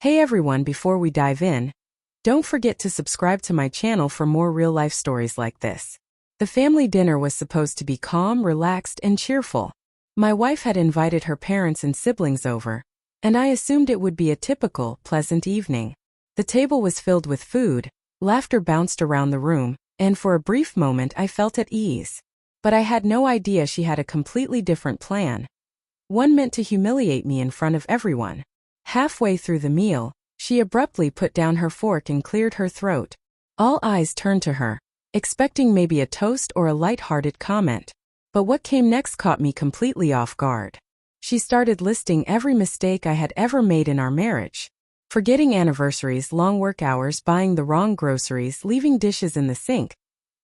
Hey everyone, before we dive in, don't forget to subscribe to my channel for more real-life stories like this. The family dinner was supposed to be calm, relaxed, and cheerful. My wife had invited her parents and siblings over, and I assumed it would be a typical, pleasant evening. The table was filled with food, laughter bounced around the room, and for a brief moment I felt at ease. But I had no idea she had a completely different plan. One meant to humiliate me in front of everyone. Halfway through the meal, she abruptly put down her fork and cleared her throat. All eyes turned to her, expecting maybe a toast or a light-hearted comment. But what came next caught me completely off guard. She started listing every mistake I had ever made in our marriage. Forgetting anniversaries, long work hours, buying the wrong groceries, leaving dishes in the sink.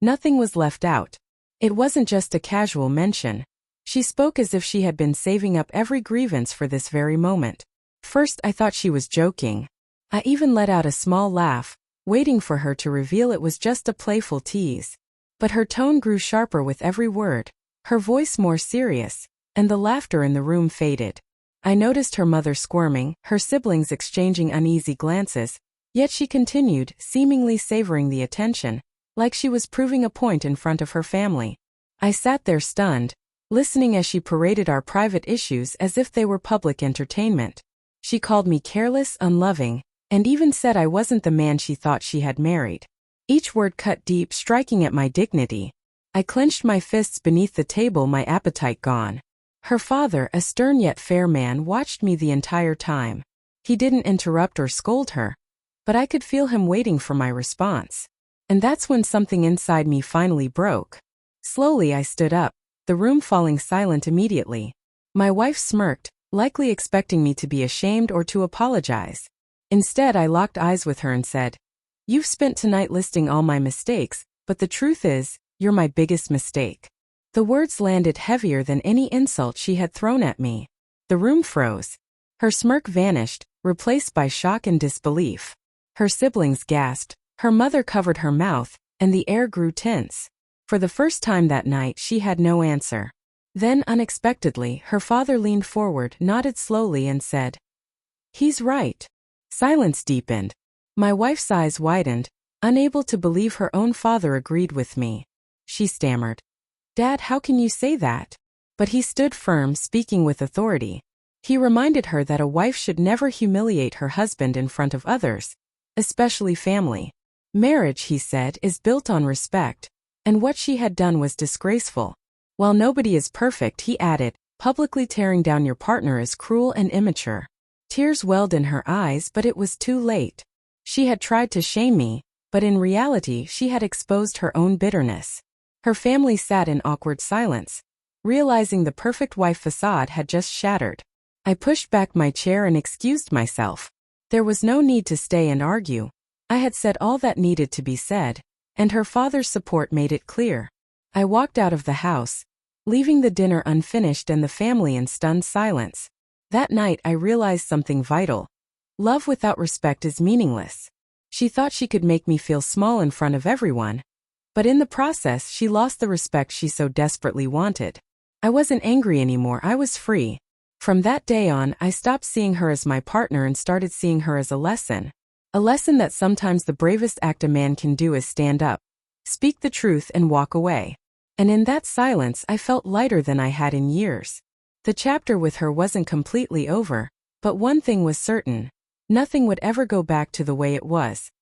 Nothing was left out. It wasn't just a casual mention. She spoke as if she had been saving up every grievance for this very moment. First, I thought she was joking. I even let out a small laugh, waiting for her to reveal it was just a playful tease. But her tone grew sharper with every word, her voice more serious, and the laughter in the room faded. I noticed her mother squirming, her siblings exchanging uneasy glances, yet she continued, seemingly savoring the attention, like she was proving a point in front of her family. I sat there stunned, listening as she paraded our private issues as if they were public entertainment. She called me careless, unloving, and even said I wasn't the man she thought she had married. Each word cut deep, striking at my dignity. I clenched my fists beneath the table, my appetite gone. Her father, a stern yet fair man, watched me the entire time. He didn't interrupt or scold her, but I could feel him waiting for my response. And that's when something inside me finally broke. Slowly I stood up, the room falling silent immediately. My wife smirked, likely expecting me to be ashamed or to apologize. Instead, I locked eyes with her and said, "You've spent tonight listing all my mistakes, but the truth is, you're my biggest mistake." The words landed heavier than any insult she had thrown at me. The room froze. Her smirk vanished, replaced by shock and disbelief. Her siblings gasped, her mother covered her mouth, and the air grew tense. For the first time that night, she had no answer. Then, unexpectedly, her father leaned forward, nodded slowly, and said, "He's right." Silence deepened. My wife's eyes widened, unable to believe her own father agreed with me. She stammered, "Dad, how can you say that?" But he stood firm, speaking with authority. He reminded her that a wife should never humiliate her husband in front of others, especially family. Marriage, he said, is built on respect, and what she had done was disgraceful. While nobody is perfect, he added, publicly tearing down your partner is cruel and immature. Tears welled in her eyes, but it was too late. She had tried to shame me, but in reality she had exposed her own bitterness. Her family sat in awkward silence, realizing the perfect wife facade had just shattered. I pushed back my chair and excused myself. There was no need to stay and argue. I had said all that needed to be said, and her father's support made it clear. I walked out of the house, leaving the dinner unfinished and the family in stunned silence. That night I realized something vital. Love without respect is meaningless. She thought she could make me feel small in front of everyone, but in the process she lost the respect she so desperately wanted. I wasn't angry anymore, I was free. From that day on, I stopped seeing her as my partner and started seeing her as a lesson. A lesson that sometimes the bravest act a man can do is stand up, speak the truth, and walk away. And in that silence I felt lighter than I had in years. The chapter with her wasn't completely over, but one thing was certain. Nothing would ever go back to the way it was.